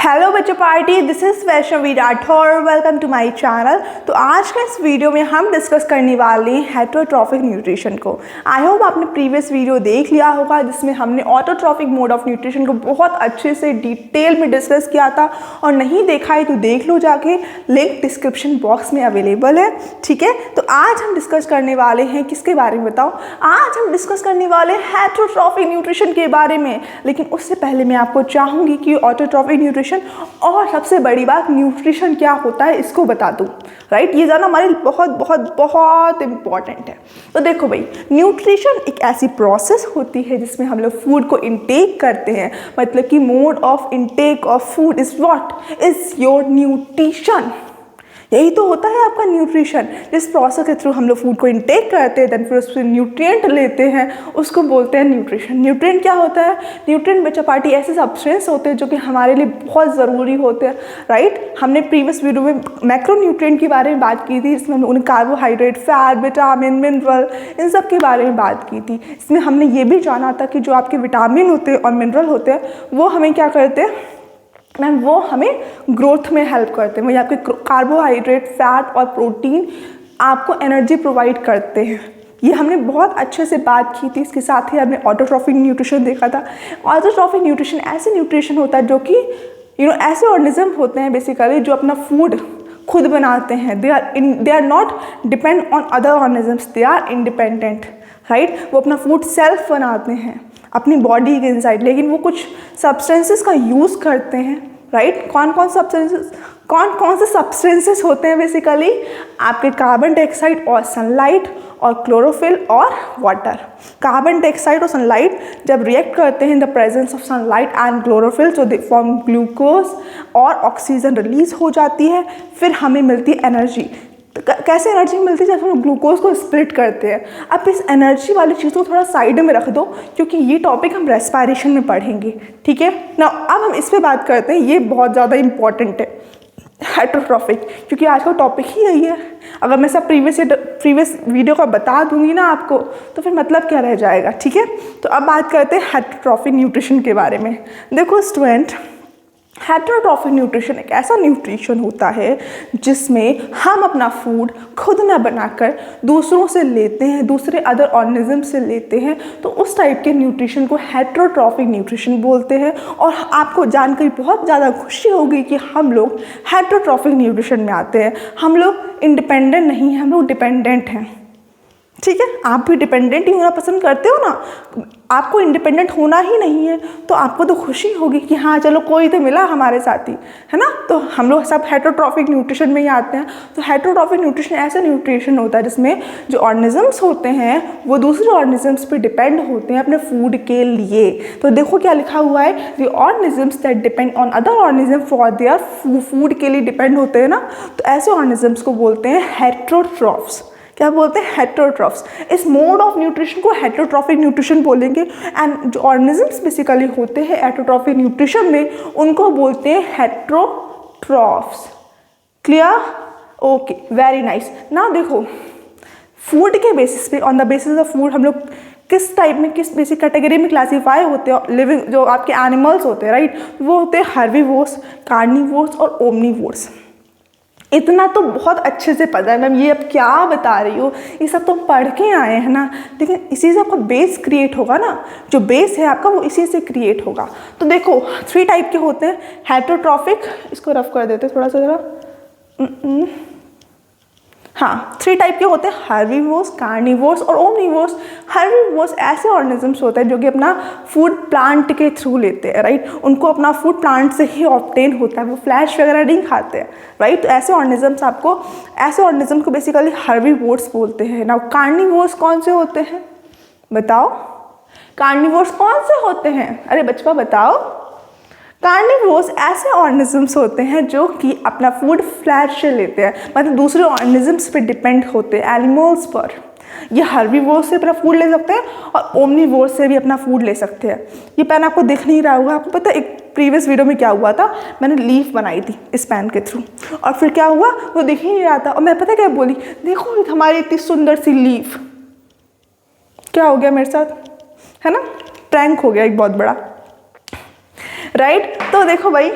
Hello बच्चों party, this is Vaishnavi Rathore. Welcome to my channel. तो आज के इस वीडियो में हम डिस्कस करने वाले हैं हेटरोट्रॉफिक न्यूट्रिशन को। आई होप आपने प्रीवियस वीडियो देख लिया होगा जिसमें हमने ऑटोट्रॉफिक मोड ऑफ न्यूट्रिशन को बहुत अच्छे से डिटेल में डिस्कस किया था, और नहीं देखा है तो देख लो जाके, लिंक डिस्क्रिप्शन बॉक्स में अवेलेबल है। ठीक है, तो आज हम डिस्कस करने वाले हैं किसके बारे में बताओ? आज हम डिस्कस करने वाले हैं हेटरोट्रॉफिक न्यूट्रिशन के बारे में। लेकिन उससे पहले मैं आपको चाहूँगी कि ऑटोट्रॉफिक न्यूट्रिशन और सबसे बड़ी बात न्यूट्रिशन क्या होता है इसको बता दूं। राइट, ये जानना हमारे लिए बहुत बहुत बहुत इंपॉर्टेंट है। तो देखो भाई, न्यूट्रिशन एक ऐसी प्रोसेस होती है जिसमें हम लोग फूड को इनटेक करते हैं। मतलब कि mode of intake of food is what is your nutrition. यही तो होता है आपका न्यूट्रिशन। जिस प्रोसेस के थ्रू हम लोग फूड को इनटेक करते हैं, देन फिर उससे न्यूट्रिएंट लेते हैं, उसको बोलते हैं न्यूट्रिशन। न्यूट्रिएंट क्या होता है? न्यूट्रिएंट बच्चा पार्टी ऐसे सब्सटेंस होते हैं जो कि हमारे लिए बहुत ज़रूरी होते हैं। राइट, हमने प्रीवियस वीडियो में मैक्रो न्यूट्रिएंट के बारे में बात की थी, इसमें हमने कार्बोहाइड्रेट, फैट, विटामिन, मिनरल, इन सब के बारे में बात की थी। इसमें हमने ये भी जाना था कि जो आपके विटामिन होते हैं और मिनरल होते हैं वो हमें क्या करते हैं मैम, वो हमें ग्रोथ में हेल्प करते हैं। वही आपके कार्बोहाइड्रेट, फैट और प्रोटीन आपको एनर्जी प्रोवाइड करते हैं। ये हमने बहुत अच्छे से बात की थी। इसके साथ ही हमने ऑटोट्रॉफिक न्यूट्रिशन देखा था। ऑटोट्रॉफिक न्यूट्रिशन ऐसे न्यूट्रिशन होता है जो कि ऐसे ऑर्गेनिज्म होते हैं बेसिकली जो अपना फूड खुद बनाते हैं। They are not depend on other organisms, they are independent. Right, वो अपना फूड सेल्फ बनाते हैं अपनी बॉडी के इनसाइड, लेकिन वो कुछ सब्सटेंसेस का यूज़ करते हैं। राइट, कौन कौन से सब्सटेंसेस होते हैं बेसिकली? आपके कार्बन डाइऑक्साइड और सनलाइट और क्लोरोफिल और वाटर। कार्बन डाइऑक्साइड और सनलाइट जब रिएक्ट करते हैं in the presence of sunlight and chlorophyll, तो दे फॉर्म ग्लूकोज और ऑक्सीजन रिलीज हो जाती है। फिर हमें मिलती है एनर्जी। कैसे एनर्जी मिलती है? जब हम ग्लूकोज को स्प्लिट करते हैं। अब इस एनर्जी वाली चीज़ को थोड़ा साइड में रख दो, क्योंकि ये टॉपिक हम रेस्पिरेशन में पढ़ेंगे। ठीक है ना, अब हम इस पे बात करते हैं। ये बहुत ज़्यादा इंपॉर्टेंट है हेटरोट्रॉफिक, क्योंकि आज का टॉपिक ही यही है। अगर मैं सब प्रीवियस वीडियो का बता दूंगी ना आपको, तो फिर मतलब क्या रह जाएगा। ठीक है, तो अब बात करते हैं हेटरोट्रॉफिक न्यूट्रिशन के बारे में। देखो स्टूडेंट, हेटरोट्रॉफिक न्यूट्रिशन एक ऐसा न्यूट्रिशन होता है जिसमें हम अपना फूड खुद न बनाकर दूसरों से लेते हैं, दूसरे अदर ऑर्गेनिज्म से लेते हैं। तो उस टाइप के न्यूट्रिशन को हेटरोट्रॉफिक न्यूट्रिशन बोलते हैं। और आपको जानकर बहुत ज़्यादा खुशी होगी कि हम लोग हेटरोट्रॉफिक न्यूट्रिशन में आते हैं। हम लोग इंडिपेंडेंट नहीं हैं, हम लोग डिपेंडेंट हैं। ठीक है, आप भी डिपेंडेंट ही होना पसंद करते हो ना। आपको इंडिपेंडेंट होना ही नहीं है तो आपको तो खुशी होगी कि हाँ चलो कोई तो मिला हमारे साथी, है ना। तो हम लोग सब हेटरोट्रॉफिक न्यूट्रिशन में ही आते हैं। तो हेटरोट्रॉफिक न्यूट्रिशन ऐसा न्यूट्रिशन होता है जिसमें जो ऑर्गेनिजम्स होते हैं वो दूसरे ऑर्गेनिजम्स पे डिपेंड होते हैं अपने फूड के लिए। तो देखो क्या लिखा हुआ है, the organisms that depend on other organism for their food के लिए डिपेंड होते हैं ना। तो ऐसे ऑर्गेनिजम्स को बोलते हैं हेटरोट्रॉफ्स। क्या बोलते हैं? हेटरोट्रॉफ्स। इस मोड ऑफ न्यूट्रिशन को हेटरोट्रॉफिक न्यूट्रिशन बोलेंगे। एंड जो ऑर्गेनिजम्स बेसिकली होते हैं हेटरोट्रॉफिक न्यूट्रिशन में, उनको बोलते हैं heterotrophs. Clear? Okay, very nice. ना देखो, फूड के बेसिस पे, on the basis of food हम लोग किस टाइप में, किस बेसिक कैटेगरी में क्लासीफाई होते हैं। लिविंग जो आपके एनिमल्स होते हैं, राइट, वो होते हैं हर्बीवोर्स, कार्निवोर्स और ओमनीवोर्स। इतना तो बहुत अच्छे से पता है मैम, ये अब क्या बता रही हो, ये सब तो पढ़ के आए हैं ना। लेकिन इसी से आपका बेस क्रिएट होगा ना, जो बेस है आपका वो इसी से क्रिएट होगा। तो देखो 3 टाइप के होते हैं हेटरोट्रॉफिक। इसको रफ कर देते थोड़ा सा ज़रा। हाँ, 3 टाइप के होते हैं, हर्बीवोर्स, कार्निवोर्स और ओमनीवोर्स। हर्बीवोर्स ऐसे ऑर्गेनिजम्स होते हैं जो कि अपना फूड प्लांट के थ्रू लेते हैं। राइट, उनको अपना फूड प्लांट से ही ऑब्टेन होता है, वो फ्लैश वगैरह नहीं खाते हैं। राइट, तो ऐसे ऑर्गेनिज्म को बेसिकली हर्बीवोर्स बोलते हैं ना। कार्निवोर्स कौन से होते हैं बताओ? कार्निवोर्स कौन से होते हैं? अरे बचपा बताओ। कार्निवोर्स ऐसे ऑर्गेनिजम्स होते हैं जो कि अपना फूड फ्लैश से लेते हैं, मतलब दूसरे ऑर्गेनिजम्स पे डिपेंड होते हैं, एनिमल्स पर। ये हर्बीवोर्स से अपना फूड ले सकते हैं और ओमनीवोर्स से भी अपना फूड ले सकते हैं। ये पेन आपको दिख नहीं रहा होगा। आपको पता है एक प्रीवियस वीडियो में क्या हुआ था, मैंने लीफ बनाई थी इस पेन के थ्रू, और फिर क्या हुआ वो दिख ही नहीं रहा था। और मैं पता क्या बोली, देखो हमारी इतनी सुंदर सी लीफ। क्या हो गया मेरे साथ, है ना, प्रैंक हो गया एक बहुत बड़ा। राइट, तो देखो भाई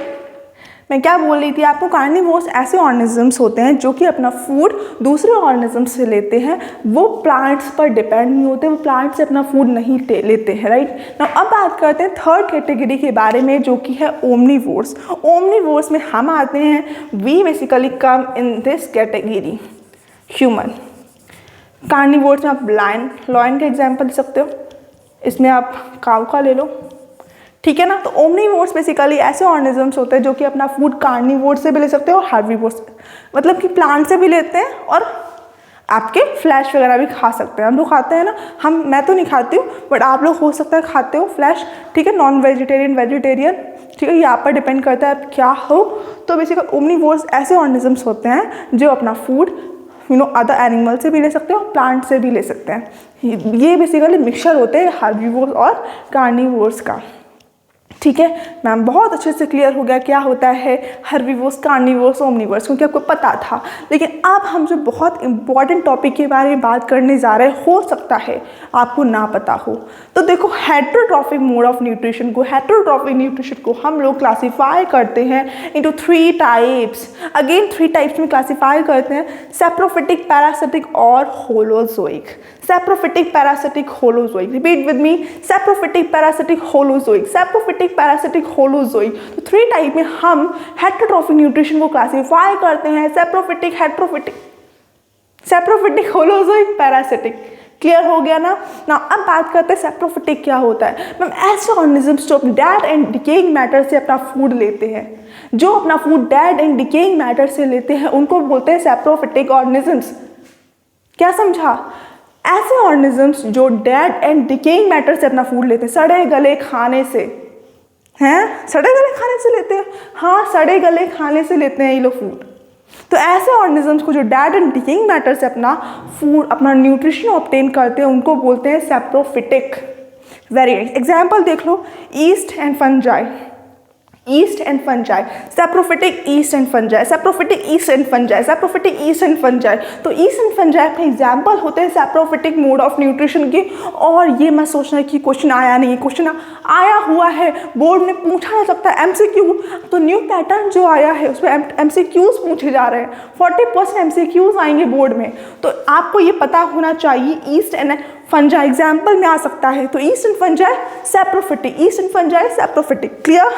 मैं क्या बोल रही थी आपको, कार्निवोर्स ऐसे ऑर्गेनिजम्स होते हैं जो कि अपना फूड दूसरे ऑर्गेनिजम्स से लेते हैं, वो प्लांट्स पर डिपेंड नहीं होते, वो प्लांट से अपना फूड नहीं लेते हैं, राइट ना। अब बात करते हैं थर्ड कैटेगरी के बारे में जो कि है ओमनिवोर्स। ओमनिवोर्स में हम आते हैं, we basically come in this category human. Carnivores में आप लॉयन का एग्जाम्पल दे सकते हो, इसमें आप काऊ का ले लो, ठीक है ना। तो ओमनिवोर्स बेसिकली ऐसे ऑर्गेनिजम्स होते हैं जो कि अपना फूड कार्निवोर्स से भी ले सकते हैं और हार्बिवोर्स मतलब कि प्लांट से भी लेते हैं और आपके फ्लैश वगैरह भी खा सकते हैं। हम लोग खाते हैं ना, मैं तो नहीं खाती हूँ बट आप लोग हो सकता है खाते हो फ्लैश, ठीक है। नॉन वेजिटेरियन, वेजिटेरियन, ठीक है, यहाँ पर डिपेंड करता है आप क्या हो। तो बेसिकली ओमनिवोर्स ऐसे ऑर्गेनिजम्स होते हैं जो अपना फूड अदर एनिमल से भी ले सकते हैं और प्लांट से भी ले सकते हैं। ये बेसिकली मिक्सचर होते हैं हार्बिवोर्स और कार्निवोर्स का, ठीक है मैम। बहुत अच्छे से क्लियर हो गया क्या होता है हर्बीवोर्स, कार्निवोर्स, ओमनिवोर्स, क्योंकि आपको पता था। लेकिन अब हम जो बहुत इंपॉर्टेंट टॉपिक के बारे में बात करने जा रहे हैं, हो सकता है आपको ना पता हो। तो देखो हेटेरोट्रॉफिक मोड ऑफ न्यूट्रिशन को हम लोग क्लासीफाई करते हैं इनटू 3 टाइप्स। अगेन 3 टाइप्स में क्लासीफाई करते हैं, सैप्रोफिटिक, पैरासिटिक और holozoic. Saprophytic, parasitic, holozoic, repeat with me, saprophytic, parasitic, holozoic, saprophytic, parasitic, holozoic. तो 3 टाइप में हम हेटेरोट्रॉफिक न्यूट्रिशन को क्लासीफाई करते हैं, saprophytic, saprophytic, holozoic, parasitic. Clear हो गया ना। अब बात करते हैं सैप्रोफिटिक क्या होता है। मैम ऐसे ऑर्गेनिजम्स जो डेड एंड डिकेइंग मैटर से अपना फूड लेते हैं, जो अपना food dead and decaying matter से लेते हैं, उनको बोलते हैं सैप्रोफिटिक ऑर्गेनिजम्स। क्या समझा? ऐसे ऑर्गेनिजम्स जो डेड एंड डिकेइंग मैटर से अपना फूड लेते हैं, सड़े गले खाने से, हैं सड़े गले खाने से लेते हैं, हाँ सड़े गले खाने से लेते हैं ये लोग फूड। तो ऐसे ऑर्गेनिजम्स को जो डेड एंड डिकेइंग मैटर से अपना फूड, अपना न्यूट्रिशन ऑब्टेन करते हैं, उनको बोलते हैं सैप्रोफिटिक। वेरी एग्जाम्पल देख लो, yeast and fungi, yeast and fungi, saprophytic yeast and fungi, saprophytic yeast and fungi, saprophytic yeast and fungi. तो ईस्ट एंड फंजाई अपने एग्जाम्पल होते हैं सैप्रोफिटिक मोड ऑफ न्यूट्रिशन के। और ये मत सोचना कि क्वेश्चन आया नहीं, क्वेश्चन आया हुआ है, बोर्ड में पूछा जा सकता है MCQ। तो न्यू पैटर्न जो आया है उसमें MCQs पूछे जा रहे हैं, 40% MCQs आएंगे बोर्ड में। तो आपको ये पता होना चाहिए ईस्ट एंड फंजाई एग्जाम्पल में आ सकता है। तो yeast and fungi saprophytic, yeast and fungi saprophytic. Clear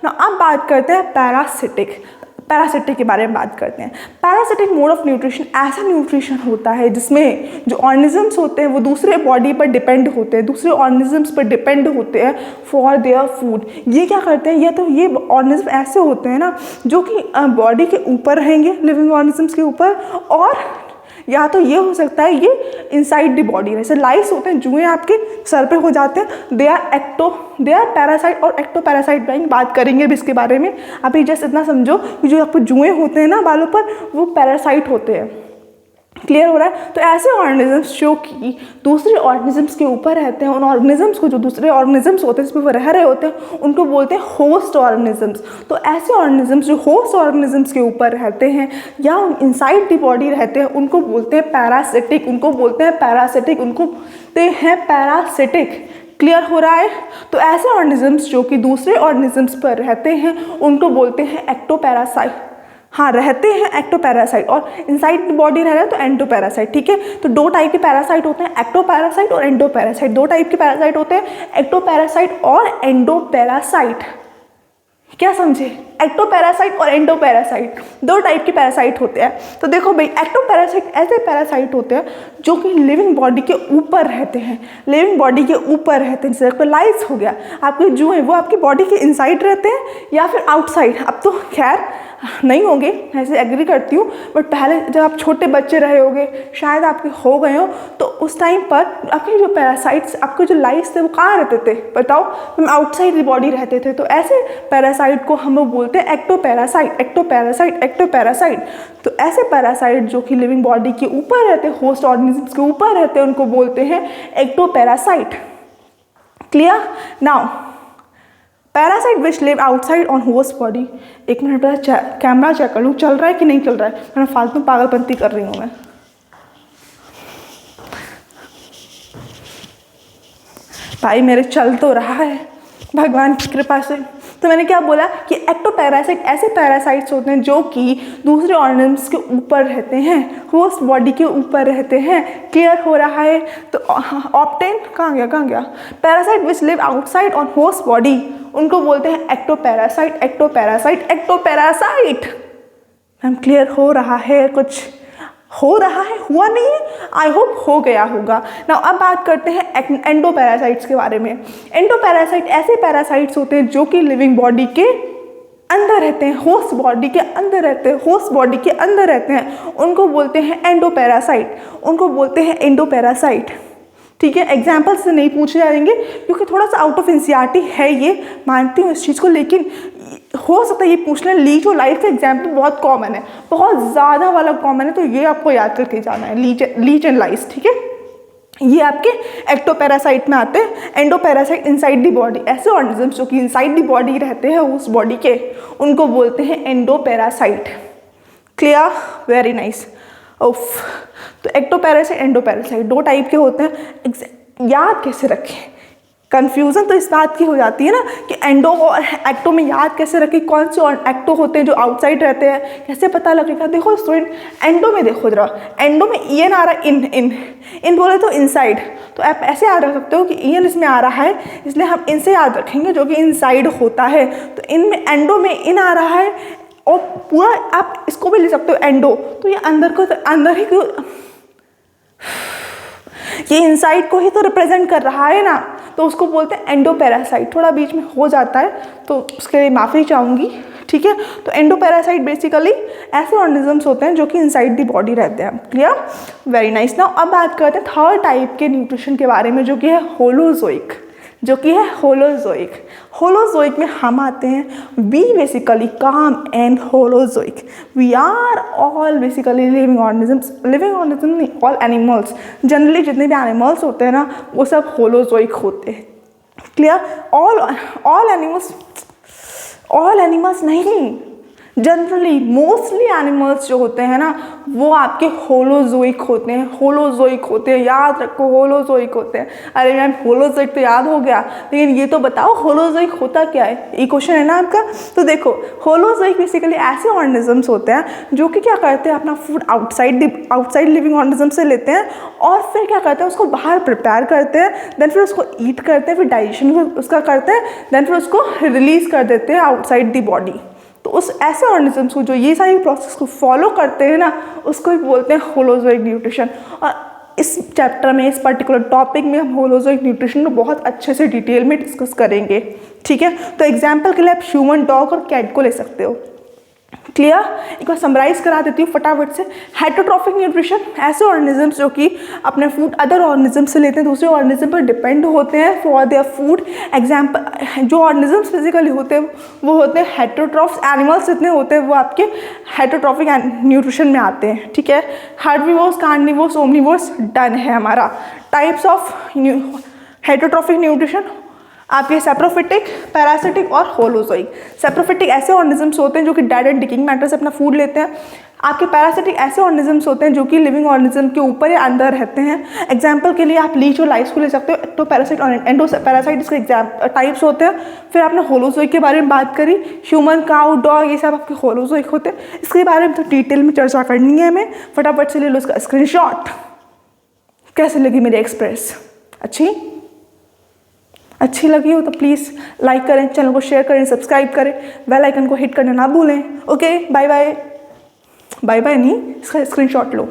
ना। अब बात करते हैं पैरासिटिक के बारे में बात करते हैं। पैरासिटिक मोड ऑफ न्यूट्रिशन ऐसा न्यूट्रिशन होता है जिसमें जो ऑर्गेनिजम्स होते हैं वो दूसरे बॉडी पर डिपेंड होते हैं, दूसरे ऑर्गेनिजम्स पर डिपेंड होते हैं फॉर देयर फूड। ये क्या करते हैं, ये ऑर्गेनिज्म ऐसे होते हैं ना जो कि बॉडी के ऊपर रहेंगे, लिविंग ऑर्गेनिजम्स के ऊपर, और या तो ये हो सकता है ये इनसाइड द बॉडी, जैसे लाइस होते हैं, जुएं आपके सर पे हो जाते हैं, दे आर पैरासाइट और एक्टो पैरासाइट बात करेंगे अभी इसके बारे में। अभी जस्ट इतना समझो कि जो आपको जुएं होते हैं ना बालों पर, वो पैरासाइट होते हैं। क्लियर हो रहा है। तो ऐसे ऑर्गेनिजम्स जो कि दूसरे ऑर्गेनिजम्स के ऊपर रहते हैं, उन ऑर्गेनिजम्स को जो दूसरे ऑर्गेनिजम्स होते हैं जिसमें वो रह रहे होते हैं, उनको बोलते हैं होस्ट ऑर्गेनिजम्स। तो ऐसे ऑर्गेनिजम्स जो होस्ट ऑर्गेनिजम्स के ऊपर रहते हैं या इनसाइड द बॉडी रहते हैं, उनको बोलते हैं पैरासिटिक, उनको बोलते हैं पैरासिटिक, उनको बोलते हैं पैरासिटिक। क्लियर हो रहा है। तो ऐसे ऑर्गेनिजम्स जो कि दूसरे ऑर्गेनिजम्स पर रहते हैं उनको बोलते हैं एक्टोपैरासाइट। हाँ, रहते हैं एक्टोपैरासाइट, और इनसाइड बॉडी रह रहा है तो एंडोपैरासाइट। ठीक है, तो 2 टाइप के पैरासाइट होते हैं, एक्टोपैरासाइट और एंडोपैरासाइट। 2 टाइप के पैरासाइट होते हैं, एक्टोपैरासाइट और एंडोपैरासाइट। क्या समझे? एक्टोपैरासाइट और एंडोपैरासाइट 2 टाइप के पैरासाइट होते हैं। तो देखो भाई, एक्टोपैरासाइट ऐसे पैरासाइट होते हैं जो कि लिविंग बॉडी के ऊपर रहते हैं, लिविंग बॉडी के ऊपर रहते हैं। जैसे आपको लाइस हो गया, आपके जो है वो आपकी बॉडी के इनसाइड रहते हैं या फिर आउटसाइड। अब तो खैर नहीं होंगे, ऐसे एग्री करती हूँ, बट पहले जब आप छोटे बच्चे रहे होंगे, शायद आपके हो गए हो, तो उस टाइम पर आपके जो पैरासाइट्स, आपके जो लाइस थे वो कहाँ रहते थे बताओ? हम आउटसाइड द बॉडी रहते थे। तो ऐसे पैरासाइट को हम लोग बोलते हैं एक्टोपैरासाइट, एक्टोपैरासाइट, एक्टोपैरासाइट। तो ऐसे पैरासाइट जो कि लिविंग बॉडी के ऊपर रहते हैं, होस्ट ऑर्गेनिजम्स के ऊपर रहते हैं, उनको बोलते हैं ectoparasite. Clear? Now parasite which live outside on host body. 1 minute पहले कैमरा चेक कर लूँ चल रहा है कि नहीं चल रहा है, मैं फालतू पागलपंती कर रही हूँ मैं। भाई मेरे चल तो रहा है भगवान की कृपा से, तो मैंने क्या बोला कि एक्टोपैरासाइट ऐसे पैरासाइट्स होते हैं जो कि दूसरे ऑर्गेनिम्स के ऊपर रहते हैं, होस्ट बॉडी के ऊपर रहते हैं। क्लियर हो रहा है? तो ऑप्टेन कहाँ गया parasite which live outside on host body, उनको बोलते हैं एक्टोपैरासाइट। मैम क्लियर हो रहा है? कुछ हो रहा है? हुआ नहीं है? आई होप हो गया होगा ना। अब बात करते हैं एंडोपैरासाइट्स के बारे में। एंडोपैरासाइट ऐसे पैरासाइट्स होते हैं जो कि लिविंग बॉडी के अंदर रहते हैं, होस्ट बॉडी के अंदर रहते हैं, उनको बोलते हैं एंडोपैरासाइट। ठीक है, एग्जाम्पल से नहीं पूछे जाएंगे क्योंकि थोड़ा सा आउट ऑफ एनसीईआरटी है ये, मानती हूँ इस चीज़ को, लेकिन हो सकता है ये पूछ लें। लीच और लाइट का एग्जाम्पल बहुत कॉमन है, बहुत ज़्यादा वाला कॉमन है, तो ये आपको याद करके जाना है, लीच एंड लाइस। ठीक है, ये आपके एक्टोपैरासाइट में आते हैं। एंडोपैरासाइट इनसाइड दी बॉडी, ऐसे ऑर्गेनिजम्स जो कि इनसाइड दी बॉडी रहते हैं उस बॉडी के, उनको बोलते हैं एंडोपैरासाइट। क्लियर? Very nice. उफ, तो एक्टोपैरासाइट एंडोपैरासाइट 2 टाइप के होते हैं। याद कैसे रखें? कन्फ्यूज़न तो इस बात की हो जाती है ना कि एंडो और एक्टो में याद कैसे रखें, कौन से और एक्टो होते हैं जो आउटसाइड रहते हैं, कैसे पता लगेगा? देखो स्टूडेंट, एंडो में देखो जरा, एंडो में ईएन आ रहा है, इन बोले तो इनसाइड, तो आप ऐसे याद रख सकते हो कि ईएन इसमें आ रहा है, इसलिए हम इनसे याद रखेंगे जो कि इनसाइड होता है। तो इनमें एंडो में इन आ रहा है और पूरा आप इसको भी ले सकते हो एंडो, तो ये अंदर ही ये इनसाइड को ही तो रिप्रेजेंट कर रहा है ना, तो उसको बोलते हैं एंडोपैरासाइट। थोड़ा बीच में हो जाता है तो उसके लिए माफ़ी चाहूँगी। ठीक है, तो एंडोपैरासाइट बेसिकली ऐसे ऑर्गेनिजम्स होते हैं जो कि इनसाइड दी बॉडी रहते हैं। क्लियर? Very nice. नाउ अब बात करते हैं थर्ड टाइप के न्यूट्रिशन के बारे में, जो कि है होलोजोइक। होलोजोइक में हम आते हैं, we basically come and holozoic. We are all basically living organisms नहीं, ऑल एनिमल्स। जनरली जितने भी एनिमल्स होते हैं ना, वो सब होलोजोइक होते हैं। क्लियर? ऑल एनिमल्स नहीं, जनरली मोस्टली एनिमल्स जो होते हैं ना, वो आपके होलोजोइक होते हैं। याद रखो, होलोजोइक होते हैं। अरे मैम होलोजोइक तो याद हो गया, लेकिन ये तो बताओ होलोजोइक होता क्या है? ये क्वेश्चन है ना आपका। तो देखो, होलोजोइक बेसिकली ऐसे ऑर्गेनिजम्स होते हैं जो कि क्या करते हैं, अपना फूड आउटसाइड लिविंग ऑर्गेनिजम से लेते हैं और फिर क्या करते हैं, उसको बाहर प्रिपेयर करते हैं, देन फिर उसको ईट करते हैं, फिर डाइजेशन उसका करते हैं, देन फिर उसको रिलीज कर देते हैं आउटसाइड दी बॉडी। तो उस ऐसे ऑर्गेनिजम्स को जो ये सारी प्रोसेस को फॉलो करते हैं ना, उसको भी बोलते हैं होलोजोइक न्यूट्रिशन। और इस चैप्टर में, इस पर्टिकुलर टॉपिक में हम होलोजोइक न्यूट्रिशन को बहुत अच्छे से डिटेल में डिस्कस करेंगे। ठीक है, तो एग्जाम्पल के लिए आप ह्यूमन, डॉग और कैट को ले सकते हो। क्लियर? एक बार समराइज करा देती हूँ फटाफट से। हेटरोट्रॉफिक न्यूट्रिशन ऐसे ऑर्गेनिजम्स जो कि अपने फूड अदर ऑर्गेनिज्म से लेते हैं, दूसरे ऑर्गेनिज्म पर डिपेंड होते हैं फॉर देयर फूड। एग्जाम्पल, जो ऑर्गेनिजम्स फिजिकली होते हैं वो होते हैं हेटरोट्रॉफ्स। एनिमल्स जितने होते हैं वो आपके हेटरोट्रॉफिक न्यूट्रिशन में आते हैं। ठीक है, हर्बीवोर्स, कार्निवोर्स, ओमनिवोर्स डन है हमारा। टाइप्स ऑफ हेटरोट्रॉफिक न्यूट्रिशन आपके सेप्रोफिटिक, पैरासिटिक और होलोजोइक। सेप्रोफिटिक ऐसे ऑर्गेनिजम्स होते हैं जो कि डेड एंड डिकिंग मैटर से अपना फूड लेते हैं। आपके पैरासिटिक ऐसे ऑर्गेनिजम्स होते हैं जो कि लिविंग ऑर्गेनिज्म के ऊपर या अंदर रहते हैं। एग्जाम्पल के लिए आप लीच और लाइस को ले सकते हो। एक्टोपैरासाइट और एंडोपैरासाइट इसके टाइप्स होते हैं। फिर आपने होलोजोइक के बारे में बात करी, ह्यूमन, काउ, डॉग, ये सब आपके होलोजोइक होते हैं। इसके बारे में तो डिटेल में चर्चा करनी है हमें, फटाफट से ले लो इसका स्क्रीनशॉट। कैसे लगी मेरी एक्सप्रेस? अच्छी लगी हो तो प्लीज़ लाइक करें, चैनल को शेयर करें, सब्सक्राइब करें, बेल आइकन को हिट करना ना भूलें। ओके, बाय बाय नहीं, इसका स्क्रीनशॉट लो।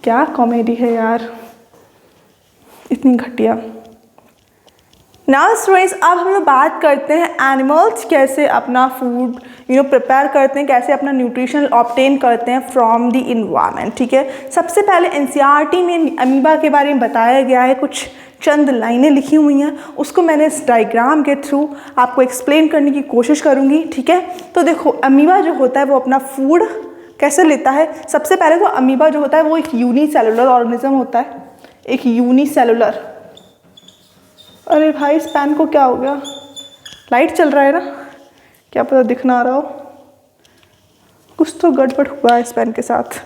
क्या कॉमेडी है यार, इतनी घटिया। नाउ स्टूडेंट्स, अब हम लोग बात करते हैं एनिमल्स कैसे अपना फूड प्रिपेयर करते हैं, कैसे अपना न्यूट्रिशन ऑब्टेन करते हैं फ्रॉम द इन्वायरमेंट। ठीक है, सबसे पहले एनसीईआरटी में अमीबा के बारे में बताया गया है, कुछ चंद लाइनें लिखी हुई हैं, उसको मैंने इस डायग्राम के थ्रू आपको एक्सप्लेन करने की कोशिश करूँगी। ठीक है, तो देखो अमीबा जो होता है वो अपना फूड कैसे लेता है। सबसे पहले तो अमीबा जो होता है वो एक यूनिसेलुलर ऑर्गेनिज्म होता है, एक यूनिसेलुलर। अरे भाई इस पेन को क्या हो गया? लाइट चल रहा है ना, क्या पता दिख ना रहा हो, कुछ तो गड़बड़ हुआ है इस पेन के साथ।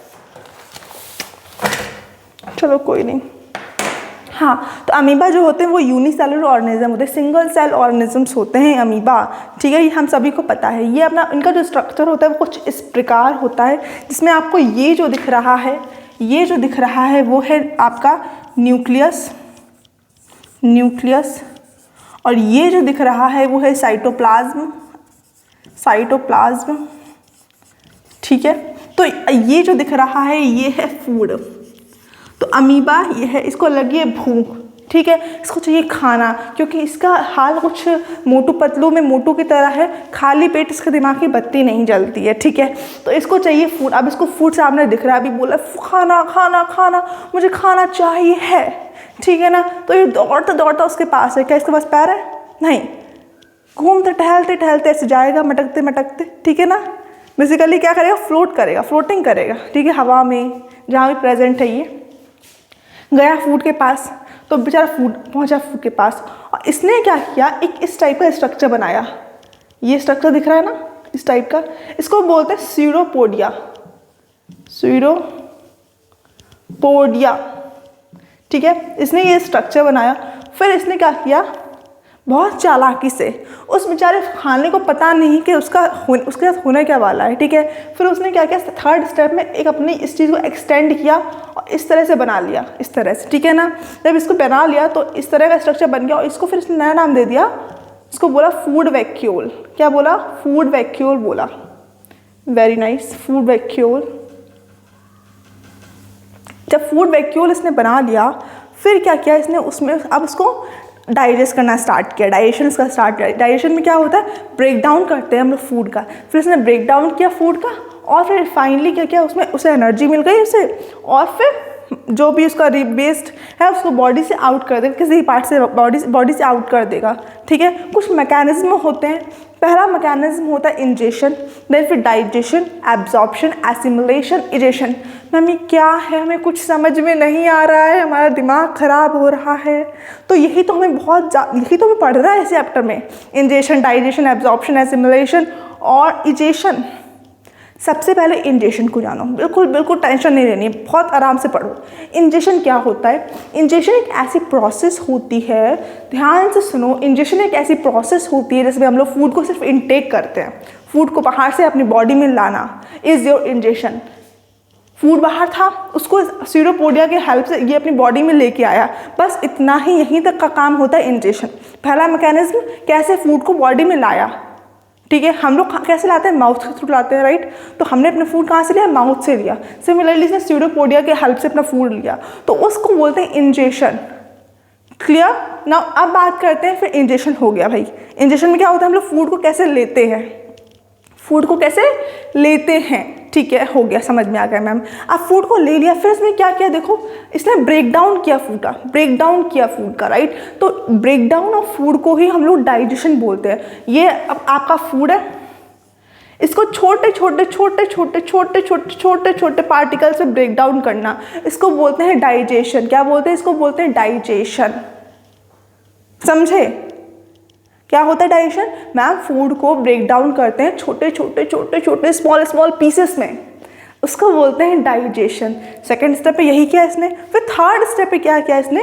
चलो कोई नहीं। हाँ, तो अमीबा जो होते हैं वो यूनिसेलुलर ऑर्गेनिज्म होते हैं, सिंगल सेल ऑर्गेनिजम्स होते हैं अमीबा, ठीक है, ये हम सभी को पता है। ये अपना इनका जो स्ट्रक्चर होता है वो कुछ इस प्रकार होता है, जिसमें आपको ये जो दिख रहा है, ये जो दिख रहा है वो है आपका न्यूक्लियस, न्यूक्लियस, और ये जो दिख रहा है वो है साइटोप्लाज्म, साइटोप्लाज्म, ठीक है। तो ये जो दिख रहा है ये है फूड। तो अमीबा ये है, इसको लगी है भूख, ठीक है, इसको चाहिए खाना, क्योंकि इसका हाल कुछ मोटू पतलू में मोटू की तरह है, खाली पेट इसके दिमाग की बत्ती नहीं जलती है, ठीक है। तो इसको चाहिए फूड। अब इसको फूड सामने दिख रहा है, अभी बोला खाना खाना खाना, मुझे खाना चाहिए है, ठीक है ना। तो ये दौड़ता दौड़ता उसके पास है, क्या इसके पास पैर है? नहीं, घूमते टहलते टहलते ऐसे जाएगा, मटकते मटकते, ठीक है ना। बेसिकली क्या करेगा? फ्लोट करेगा, फ्लोटिंग करेगा, ठीक है, हवा में जहाँ भी प्रेजेंट है। ये गया फूड के पास, तो बेचारा फूड पहुँचा फूड के पास, और इसने क्या किया, एक इस टाइप का स्ट्रक्चर बनाया। ये स्ट्रक्चर दिख रहा है ना, इस टाइप का, इसको बोलते हैं स्यूडोपोडिया, स्यूडोपोडिया, ठीक है। इसने ये स्ट्रक्चर बनाया, फिर इसने क्या किया, बहुत चालाकी से, उस बेचारे खाने को पता नहीं कि उसके साथ होने क्या वाला है, ठीक है। फिर उसने क्या किया, थर्ड स्टेप में एक अपनी इस चीज़ को एक्सटेंड किया और इस तरह से बना लिया, इस तरह से, ठीक है ना। जब इसको बना लिया तो इस तरह का स्ट्रक्चर बन गया, और इसको फिर इसने नया नाम दे दिया, इसको बोला फूड वैक्यूल। क्या बोला? फूड वैक्यूल बोला। Very nice, food vacuole. जब फूड वैक्यूल इसने बना लिया, फिर क्या किया इसने, उसमें अब उसको डाइजेस्ट करना स्टार्ट किया, डाइजेशन का स्टार्ट किया। डाइजेशन में क्या होता है, ब्रेक डाउन करते हैं हम लोग फूड का। फिर उसने ब्रेक डाउन किया फूड का, और फिर फाइनली क्या किया, उसमें उसे एनर्जी मिल गई उसे, और फिर जो भी उसका वेस्ट है उसको बॉडी से आउट कर देगा, किसी पार्ट से बॉडी से आउट कर देगा, ठीक है। कुछ मैकेनिज्म होते हैं। पहला मैकेनिज्म होता है इंजेशन, देन फिर digestion, absorption, assimilation, egestion. Ma'am ये क्या है, हमें कुछ समझ में नहीं आ रहा है, हमारा दिमाग खराब हो रहा है। तो यही तो हमें यही तो हमें पढ़ रहा है इस चैप्टर में, इंजेशन, डाइजेशन, एब्जॉर्प्शन, एसिमुलेशन और इजेशन। सबसे पहले इंजेशन को जानो, बिल्कुल बिल्कुल टेंशन नहीं लेनी, बहुत आराम से पढ़ो। इंजेशन क्या होता है? इंजेशन एक ऐसी प्रोसेस होती है, ध्यान से सुनो, इंजेशन एक ऐसी प्रोसेस होती है जिसमें हम लोग फूड को सिर्फ इनटेक करते हैं, फूड को बाहर से अपनी बॉडी में लाना इज़ योर इंजेशन। फूड बाहर था, उसको स्यूडोपोडिया के हेल्प से ये अपनी बॉडी में लेके आया, बस इतना ही, यहीं तक का काम होता है इंजेशन। पहला मैकेनिज्म, कैसे फूड को बॉडी में लाया, ठीक है। हम लोग कैसे लाते हैं? माउथ के थ्रू लाते हैं, राइट। तो हमने अपना फूड कहाँ से लिया? माउथ से लिया। सिमिलरली इसने स्यूडोपोडिया के हेल्प से अपना फूड लिया, तो उसको बोलते हैं इंजेशन। क्लियर? नाउ अब बात करते हैं, फिर इंजेशन हो गया भाई। इंजेशन में क्या होता है, हम लोग फूड को कैसे लेते हैं, फूड को कैसे लेते हैं, ठीक है, हो गया, समझ में आ गया मैम। अब फूड को ले लिया, फिर इसने क्या किया, देखो इसने ब्रेक डाउन किया फूड का, ब्रेक डाउन किया फूड का, राइट। तो ब्रेक डाउन ऑफ फूड को ही हम लोग डाइजेशन बोलते हैं। ये अब आपका फूड है, इसको छोटे छोटे छोटे छोटे छोटे छोटे छोटे छोटे पार्टिकल से ब्रेक डाउन करना, इसको बोलते हैं डाइजेशन। क्या बोलते हैं? इसको बोलते हैं डाइजेशन। समझे क्या होता है डाइजेशन? मैम फूड को ब्रेक डाउन करते हैं छोटे छोटे छोटे छोटे स्मॉल स्मॉल पीसेस में, उसको बोलते हैं डाइजेशन। सेकंड स्टेप पे यही किया इसने। फिर थर्ड स्टेप पे क्या किया इसने?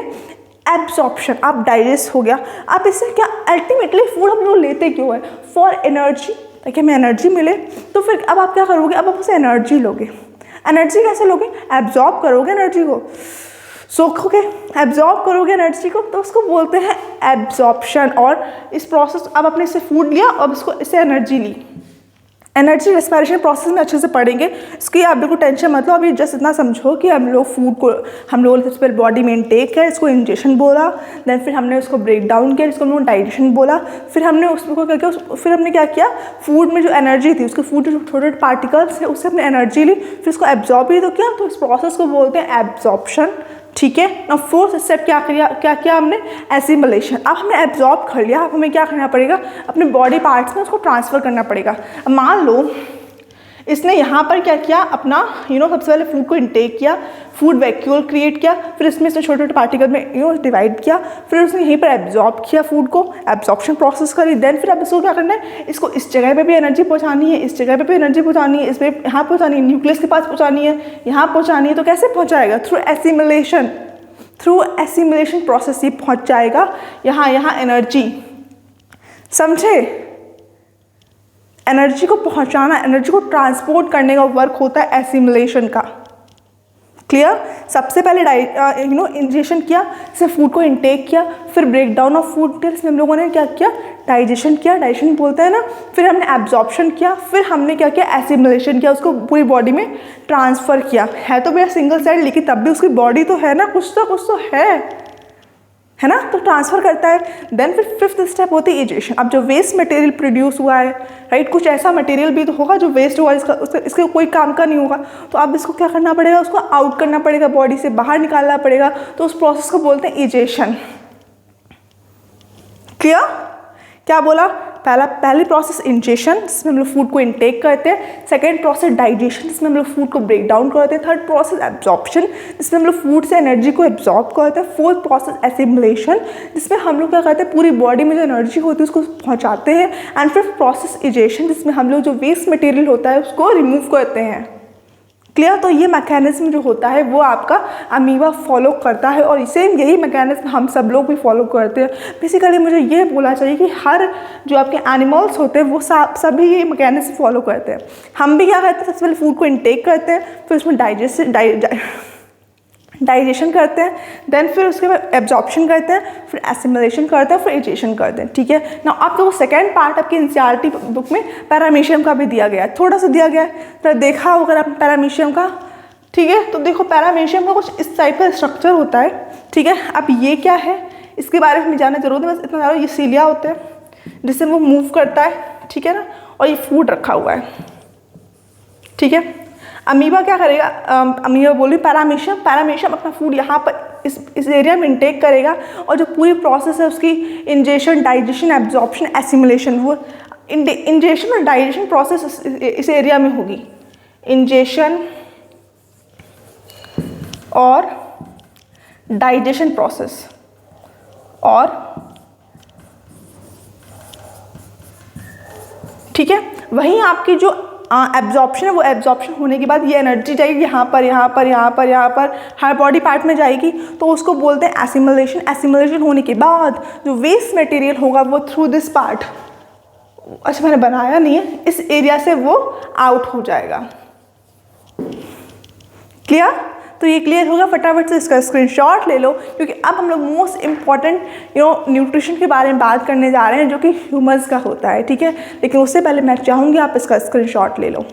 एब्जॉर्प्शन। अब डाइजेस्ट हो गया। अब इससे क्या, अल्टीमेटली फूड हम लोग लेते क्यों है? फॉर एनर्जी, ताकि हमें एनर्जी मिले। तो फिर अब आप क्या करोगे? अब आप उसे एनर्जी लोगे। एनर्जी कैसे लोगे? एब्जॉर्ब करोगे एनर्जी को, सोखोगे, एब्जॉर्ब करोगे एनर्जी को, तो उसको बोलते हैं एब्जॉर्प्शन। और इस प्रोसेस, अब आपने इससे फूड लिया और इसको इससे एनर्जी ली। एनर्जी रेस्पिरेशन प्रोसेस में अच्छे से पढ़ेंगे, इसकी आप बिल्कुल टेंशन मत लो। अभी जस्ट इतना समझो कि हम लोग फूड को, हम लोगों ने सबसे पहले बॉडी में इनटेक किया, इसको इंजेशन बोला, देन फिर हमने उसको ब्रेक डाउन किया, इसको हम लोग डाइजेशन बोला। फिर हमने उसको क्या किया, फिर हमने क्या किया, फूड में जो एनर्जी थी, उसके फूड जो छोटे छोटे पार्टिकल्स थे उससे हमने एनर्जी ली, फिर उसको एब्जॉर्ब भी तो किया। तो इस प्रोसेस को बोलते हैं एब्जॉर्प्शन, ठीक है। ना फोर्थ स्टेप क्या किया हमने? एसिमुलेशन। अब हमने एब्जॉर्ब कर लिया, अब हमें क्या करना पड़ेगा? अपने बॉडी पार्ट्स में उसको ट्रांसफ़र करना पड़ेगा। अब मान लो इसने यहाँ पर क्या किया, अपना सबसे पहले फूड को इनटेक किया, फूड वैक्यूल क्रिएट किया, फिर इसमें इसने छोटे छोटे पार्टिकल में डिवाइड किया, फिर उसने यहीं पर एब्जॉर्ब किया फूड को, एब्जॉर्प्शन प्रोसेस करी। देन फिर अब इसको क्या करना है? इसको इस जगह पे भी एनर्जी पहुँचानी है, इस जगह पे भी एनर्जी पहुँचानी है, इस पर यहाँ पहुँचानी है, न्यूक्लियस के पास पहुँचानी है, यहाँ पहुँचानी है। तो कैसे पहुँचाएगा? Through assimilation. Through assimilation process ये पहुंच जाएगा यहाँ एनर्जी, समझे? एनर्जी को पहुंचाना, एनर्जी को ट्रांसपोर्ट करने का वर्क होता है एसिमिलेशन का। क्लियर? सबसे पहले इंजेक्शन किया, इससे फूड को इनटेक किया, फिर ब्रेक डाउन ऑफ फूड किया, इसमें हम लोगों ने क्या किया, डाइजेशन किया, डाइजेशन बोलते हैं ना, फिर हमने एब्जॉर्प्शन किया, फिर हमने क्या किया, एसिमिलेशन किया, उसको पूरी बॉडी में ट्रांसफ़र किया। है तो भैया सिंगल साइड, लेकिन तब भी उसकी बॉडी तो है ना, कुछ तो है ना, तो ट्रांसफ़र करता है। देन फिर फिफ्थ स्टेप होती है इजेशन। अब जो वेस्ट मटेरियल प्रोड्यूस हुआ है, राइट, कुछ ऐसा मटेरियल भी तो होगा जो वेस्ट हुआ, इसके कोई काम का नहीं होगा, तो अब इसको क्या करना पड़ेगा, उसको आउट करना पड़ेगा, बॉडी से बाहर निकालना पड़ेगा, तो उस प्रोसेस को बोलते हैं इजेशन। क्लियर? क्या बोला? पहली प्रोसेस इंजेशन, जिसमें हम लोग फूड को इनटेक करते हैं। सेकेंड प्रोसेस डाइजेशन, जिसमें हम लोग फूड को ब्रेक डाउन करते हैं। थर्ड प्रोसेस एब्जॉर्प्शन, जिसमें हम लोग फूड से एनर्जी को एब्जॉर्ब करते हैं। फोर्थ प्रोसेस एसिमिलेशन, जिसमें हम लोग क्या करते हैं, पूरी बॉडी में जो एनर्जी होती है उसको पहुंचाते हैं। एंड फिफ्थ प्रोसेस इजेशन, जिसमें हम लोग जो वेस्ट मटेरियल होता है उसको रिमूव करते हैं। क्लियर? तो ये मैकेनिज्म जो होता है वो आपका अमीबा फॉलो करता है, और इसे यही मैकेनिज्म हम सब लोग भी फॉलो करते हैं। बेसिकली मुझे ये बोलना चाहिए कि हर जो आपके एनिमल्स होते हैं वो सभी ये मैकेनिज्म फॉलो करते हैं। हम भी क्या करते हैं, सबसे पहले फूड को इनटेक करते हैं, फिर उसमें डाइजेशन करते हैं, देन फिर उसके बाद एब्जॉर्प्शन करते हैं, फिर एसिमिलेशन करते हैं, फिर इजेशन करते हैं। ठीक है ना? अब तो वो सेकेंड पार्ट आपकी एनसीईआरटी बुक में पैरामीशियम का भी दिया गया है, थोड़ा सा दिया गया है, तो देखा होगा आपने पैरामीशियम का। ठीक है, तो देखो पैरामीशियम का कुछ इस टाइप का स्ट्रक्चर होता है। ठीक है, अब ये क्या है इसके बारे में हमें जानना जरूरत है, बस इतना ज़्यादा। ये सीलिया होते हैं जिससे वो मूव करता है, ठीक है ना, और ये फूड रखा हुआ है। ठीक है, अमीबा क्या करेगा, अमीबा बोली पैरामीशियम अपना फूड यहाँ पर इस एरिया में इनटेक करेगा, और जो पूरी प्रोसेस है उसकी इंजेशन, डाइजेशन, एब्जॉर्प्शन, एसिमिलेशन, वो इंजेशन और डाइजेशन प्रोसेस इस एरिया में होगी। इंजेशन और डाइजेशन प्रोसेस, और ठीक है, वहीं आपकी जो एब्जॉर्प्शन है, वो एब्जॉर्प्शन होने के बाद ये एनर्जी जाएगी यहाँ पर हर बॉडी पार्ट में जाएगी, तो उसको बोलते हैं एसिमिलेशन। एसिमिलेशन होने के बाद जो वेस्ट मटेरियल होगा वो थ्रू दिस पार्ट, अच्छा मैंने बनाया नहीं है, इस एरिया से वो आउट हो जाएगा। क्लियर? तो ये क्लियर होगा, फटाफट से इसका स्क्रीनशॉट ले लो, क्योंकि अब हम लोग मोस्ट इम्पॉर्टेंट न्यूट्रिशन के बारे में बात करने जा रहे हैं, जो कि ह्यूमंस का होता है। ठीक है, लेकिन उससे पहले मैं चाहूँगी आप इसका स्क्रीनशॉट ले लो।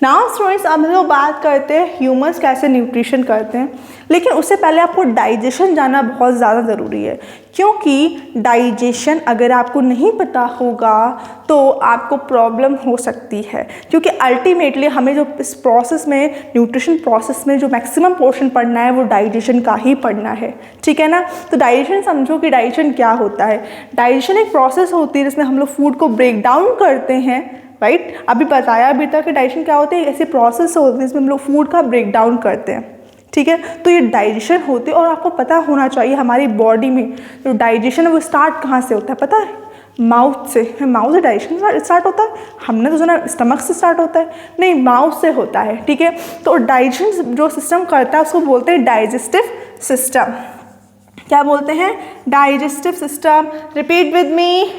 नाउ स्टूडेंट्स, अब हम लोग बात करते हैं ह्यूमंस कैसे न्यूट्रिशन करते हैं, लेकिन उससे पहले आपको डाइजेशन जानना बहुत ज़्यादा ज़रूरी है, क्योंकि डाइजेशन अगर आपको नहीं पता होगा तो आपको प्रॉब्लम हो सकती है, क्योंकि अल्टीमेटली हमें जो इस प्रोसेस में, न्यूट्रिशन प्रोसेस में जो मैक्सिमम पोर्शन पढ़ना है वो डाइजेशन का ही पढ़ना है। ठीक है ना? तो डाइजेशन समझो कि डाइजेशन क्या होता है। डाइजेशन एक प्रोसेस होती है जिसमें हम लोग फूड को ब्रेक डाउन करते हैं, राइट? अभी बताया भी था कि डाइजेशन क्या होती है, ऐसे प्रोसेस होती है जिसमें हम लोग फूड का ब्रेक डाउन करते हैं। ठीक है, तो ये डाइजेशन होती है, और आपको पता होना चाहिए हमारी बॉडी में जो डाइजेशन है वो स्टार्ट कहाँ से होता है, पता है? माउथ से। माउथ से डाइजेशन स्टार्ट होता है, हमने तो सुना स्टमक से स्टार्ट होता है, नहीं, माउथ से होता है। ठीक है, तो डाइजेशन जो सिस्टम करता है उसको बोलते हैं डाइजेस्टिव सिस्टम। क्या बोलते हैं? Digestive system. Repeat with me,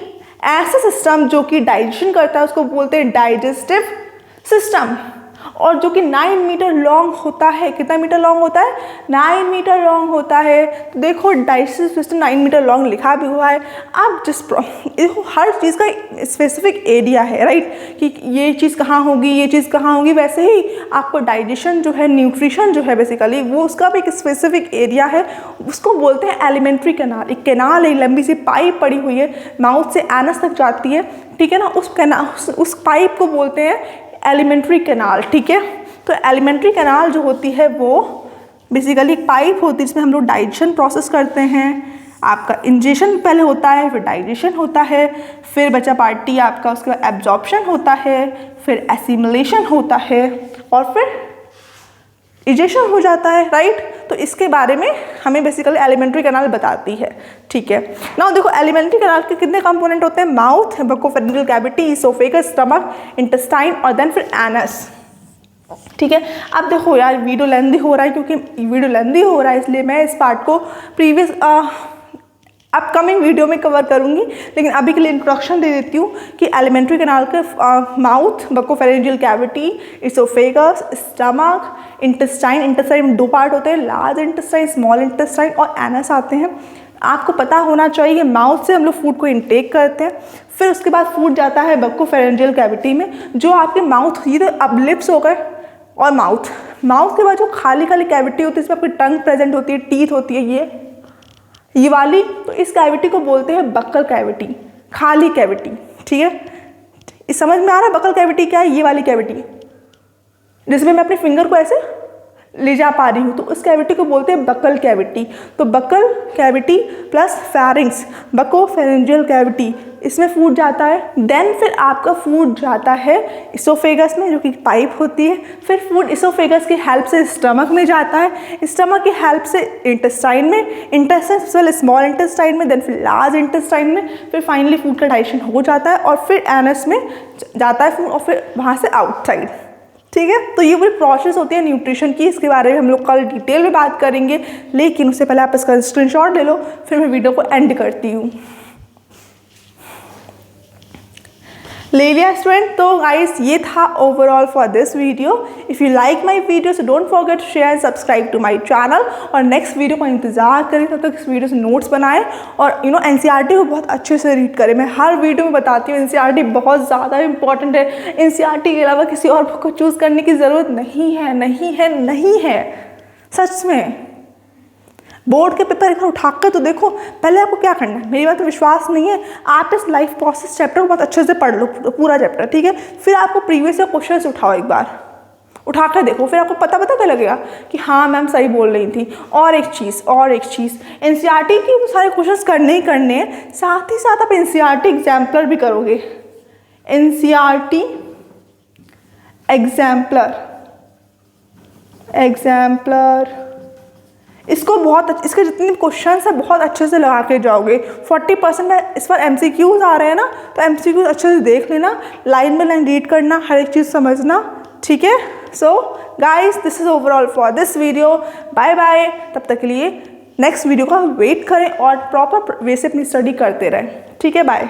ऐसा सिस्टम जो कि डाइजेशन करता है उसको बोलते हैं डाइजेस्टिव सिस्टम, और जो कि 9 मीटर लॉन्ग होता है। कितना मीटर लॉन्ग होता है? 9 मीटर लॉन्ग होता है। तो देखो डाइजेस्टिव सिस्टम 9 मीटर लॉन्ग लिखा भी हुआ है। अब देखो हर चीज़ का स्पेसिफिक एरिया है, राइट, कि ये चीज़ कहाँ होगी, ये चीज़ कहाँ होगी। वैसे ही आपको डाइजेशन जो है, न्यूट्रिशन जो है बेसिकली, वो उसका भी एक स्पेसिफिक एरिया है, उसको बोलते हैं एलिमेंट्री कैनाल। एक कैनाल, एक लंबी सी पाइप पड़ी हुई है, माउथ से एनस तक जाती है। ठीक है ना? उस पाइप को बोलते हैं एलिमेंट्री कैनाल। ठीक है, तो एलिमेंट्री कैनाल जो होती है वो बेसिकली एक पाइप होती है जिसमें हम लोग डाइजेशन प्रोसेस करते हैं। आपका इंजेशन पहले होता है, फिर डाइजेशन होता है, फिर बचा पार्टी आपका उसके बाद एब्जॉर्प्शन होता है, फिर एसिमिलेशन होता है, और फिर इजेशन हो जाता है, राइट? तो इसके बारे में हमें बेसिकली एलिमेंट्री कैनाल बताती है। ठीक है, नाउ देखो एलिमेंट्री कैनाल के कितने कंपोनेंट होते हैं? Mouth, buccopharyngeal cavity, oesophagus, stomach, intestine, और देन फिर एनस। ठीक है। अब देखो यार वीडियो लेंदी हो रहा है, क्योंकि वीडियो लेंदी हो रहा है इसलिए मैं इस पार्ट को प्रीवियस अपकमिंग वीडियो में कवर करूंगी, लेकिन अभी के लिए इंट्रोडक्शन दे देती हूँ कि एलिमेंट्री कैनाल के mouth, buccopharyngeal cavity, oesophagus, stomach, intestine. Intestine में दो पार्ट होते हैं, लार्ज इंटेस्टाइन, स्मॉल इंटेस्टाइन और एनस आते हैं। आपको पता होना चाहिए माउथ से हम लोग फूड को इनटेक करते हैं, फिर उसके बाद फूड जाता है बकोफेरेंजियल कैविटी में, जो आपके माउथ, ये तो अब लिप्स हो गए और माउथ के बाद जो खाली खाली कैविटी होती है, इसमें आपकी टंग प्रेजेंट होती है, टीथ होती है, ये वाली, तो इस कैविटी को बोलते हैं बक्कल कैविटी, खाली कैविटी। ठीक है, इस समझ में आ रहा है बक्कल कैविटी क्या है? ये वाली कैविटी जिसमें मैं अपने फिंगर को ऐसे ले जा पा रही हूँ, तो उस कैविटी को बोलते हैं बक्कल कैविटी। तो buccal cavity plus pharynx, buccopharyngeal cavity, इसमें फूड जाता है। देन फिर आपका फूड जाता है इसोफेगस में, जो कि पाइप होती है। फिर फूड इसोफेगस की हेल्प से स्टमक में जाता है, स्टमक की हेल्प से इंटेस्टाइन में, इंटेस्टाइन स्मॉल इंटेस्टाइन में, देन फिर लार्ज इंटेस्टाइन में, फिर फाइनली फूड का डाइजेशन हो जाता है और फिर एनस में जाता है फूड और फिर वहाँ से आउटसाइड। ठीक है, तो ये पूरी प्रोसेस होती है न्यूट्रिशन की। इसके बारे में हम लोग कल डिटेल में बात करेंगे, लेकिन उससे पहले आप इसका स्क्रीनशॉट ले लो, फिर मैं वीडियो को एंड करती हूँ। ले लिया स्टूडेंट? तो गाइस ये था overall for this video. If you like my video so don't forget to share and subscribe to my channel, और नेक्स्ट वीडियो का इंतजार करें, तब तक इस वीडियो से नोट्स बनाएं और एनसीईआरटी को बहुत अच्छे से रीड करें। मैं हर वीडियो में बताती हूँ एनसीईआरटी बहुत ज़्यादा इंपॉर्टेंट है। एनसीईआरटी के अलावा किसी और बुक को चूज़ करने की ज़रूरत नहीं है सच में। बोर्ड के पेपर एक बार उठा कर तो देखो, पहले आपको क्या करना है, मेरी बात तो विश्वास नहीं है, आप इस लाइफ प्रोसेस चैप्टर को बहुत अच्छे से पढ़ लो, पूरा चैप्टर। ठीक है, फिर आपको प्रीवियस ईयर क्वेश्चन उठाओ, एक बार उठा कर देखो, फिर आपको पता क्या लगेगा कि हाँ मैम सही बोल रही थी। और एक चीज़ एनसीईआरटी की सारे क्वेश्चन करने ही करने हैं, साथ ही साथ आप एनसीईआरटी एग्जाम्पलर भी करोगे। एनसीईआरटी एग्जाम्पलर इसको इसके जितने क्वेश्चन है बहुत अच्छे से लगा के जाओगे। 40% इस पर MCQs आ रहे हैं ना, तो MCQs अच्छे से देख लेना, लाइन बाय लाइन रीड करना, हर एक चीज़ समझना। ठीक है, so guys this is overall for this video. Bye bye, तब तक के लिए नेक्स्ट वीडियो का वेट करें और प्रॉपर वे से अपनी स्टडी करते रहें। ठीक है, बाय।